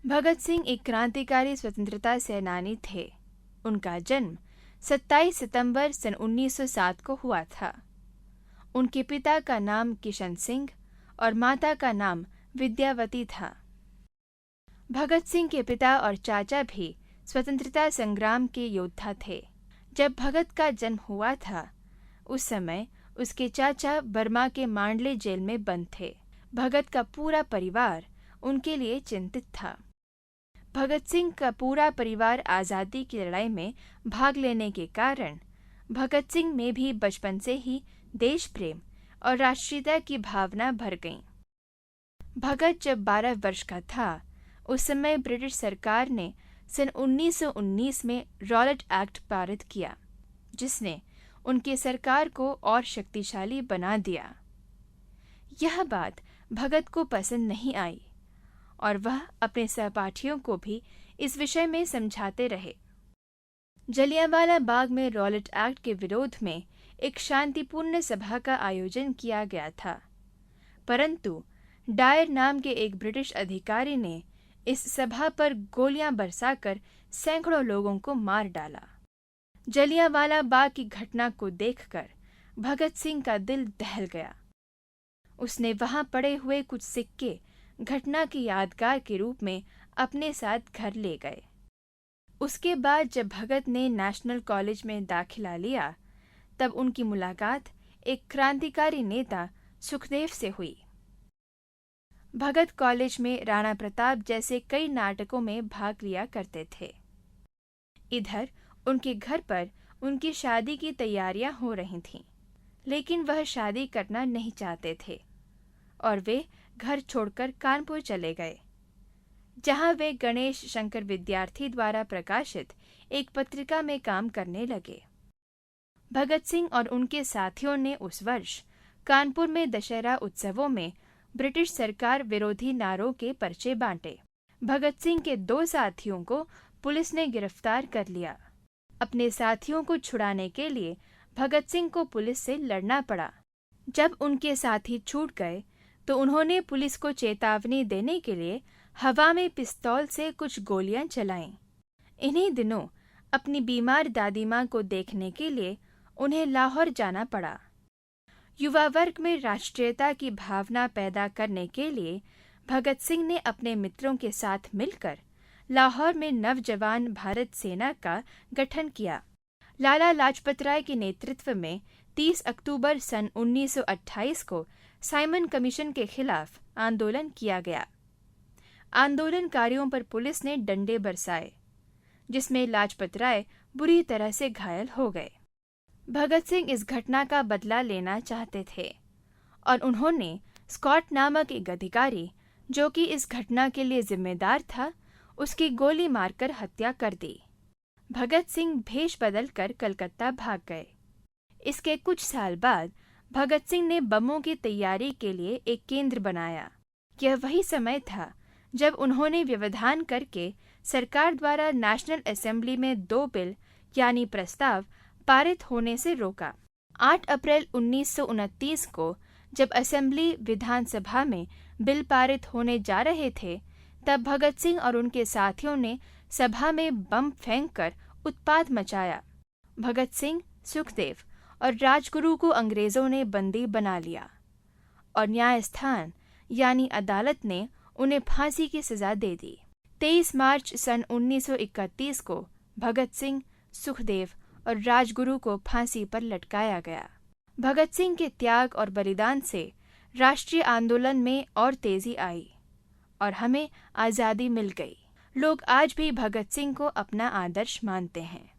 भगत सिंह एक क्रांतिकारी स्वतंत्रता सेनानी थे। उनका जन्म 27 सितंबर सन 1907 को हुआ था। उनके पिता का नाम किशन सिंह और माता का नाम विद्यावती था। भगत सिंह के पिता और चाचा भी स्वतंत्रता संग्राम के योद्धा थे। जब भगत का जन्म हुआ था, उस समय उसके चाचा बर्मा के मांडले जेल में बंद थे। भगत का पूरा परिवार उनके लिए चिंतित था। भगत सिंह का पूरा परिवार आज़ादी की लड़ाई में भाग लेने के कारण भगत सिंह में भी बचपन से ही देश प्रेम और राष्ट्रीयता की भावना भर गई। भगत जब 12 वर्ष का था, उस समय ब्रिटिश सरकार ने सन 1919 में रॉलेट एक्ट पारित किया, जिसने उनकी सरकार को और शक्तिशाली बना दिया। यह बात भगत को पसंद नहीं आई और वह अपने सहपाठियों को भी इस विषय में समझाते रहे। जलियांवाला बाग में रॉलेट एक्ट के विरोध में एक शांतिपूर्ण सभा का आयोजन किया गया था, परंतु डायर नाम के एक ब्रिटिश अधिकारी ने इस सभा पर गोलियां बरसाकर सैकड़ों लोगों को मार डाला। जलियांवाला बाग की घटना को देखकर भगत सिंह का दिल दहल गया। उसने वहां पड़े हुए कुछ सिक्के घटना की यादगार के रूप में अपने साथ घर ले गए। उसके बाद जब भगत ने नेशनल कॉलेज में दाखिला लिया, तब उनकी मुलाकात एक क्रांतिकारी नेता सुखदेव से हुई। भगत कॉलेज में राणा प्रताप जैसे कई नाटकों में भाग लिया करते थे। इधर उनके घर पर उनकी शादी की तैयारियां हो रही थीं, लेकिन वह शादी करना नहीं चाहते थे और वे घर छोड़कर कानपुर चले गए, जहां वे गणेश शंकर विद्यार्थी द्वारा प्रकाशित एक पत्रिका में काम करने लगे। भगत सिंह और उनके साथियों ने उस वर्ष कानपुर में दशहरा उत्सवों में ब्रिटिश सरकार विरोधी नारों के पर्चे बांटे। भगत सिंह के 2 साथियों को पुलिस ने गिरफ्तार कर लिया। अपने साथियों को छुड़ाने के लिए भगत सिंह को पुलिस से लड़ना पड़ा। जब उनके साथी छूट गए, तो उन्होंने पुलिस को चेतावनी देने के लिए हवा में पिस्तौल से कुछ गोलियां चलाईं। इन्हीं दिनों अपनी बीमार दादी माँ को देखने के लिए उन्हें लाहौर जाना पड़ा। युवा वर्ग में राष्ट्रीयता की भावना पैदा करने के लिए भगत सिंह ने अपने मित्रों के साथ मिलकर लाहौर में नवजवान भारत सेना का गठन किया। लाला लाजपत राय के नेतृत्व में 30 अक्टूबर सन 1928 को साइमन कमीशन के खिलाफ आंदोलन किया गया। आंदोलनकारियों पर पुलिस ने डंडे बरसाए, जिसमें लाजपत राय बुरी तरह से घायल हो गए। भगत सिंह इस घटना का बदला लेना चाहते थे और उन्होंने स्कॉट नामक एक अधिकारी, जो कि इस घटना के लिए जिम्मेदार था, उसकी गोली मारकर हत्या कर दी। भगत सिंह भेष बदलकर कलकत्ता भाग गए। इसके कुछ साल बाद भगत सिंह ने बमों की तैयारी के लिए एक केंद्र बनाया। यह वही समय था जब उन्होंने व्यवधान करके सरकार द्वारा नेशनल असेंबली में 2 बिल यानी प्रस्ताव पारित होने से रोका। 8 अप्रैल 1929 को जब असेंबली विधानसभा में बिल पारित होने जा रहे थे, तब भगत सिंह और उनके साथियों ने सभा में बम फेंककर उत्पात मचाया। भगत सिंह, सुखदेव और राजगुरु को अंग्रेजों ने बंदी बना लिया और न्यायस्थान यानी अदालत ने उन्हें फांसी की सजा दे दी। 23 मार्च सन 1931 को भगत सिंह, सुखदेव और राजगुरु को फांसी पर लटकाया गया। भगत सिंह के त्याग और बलिदान से राष्ट्रीय आंदोलन में और तेजी आई और हमें आज़ादी मिल गई। लोग आज भी भगत सिंह को अपना आदर्श मानते हैं।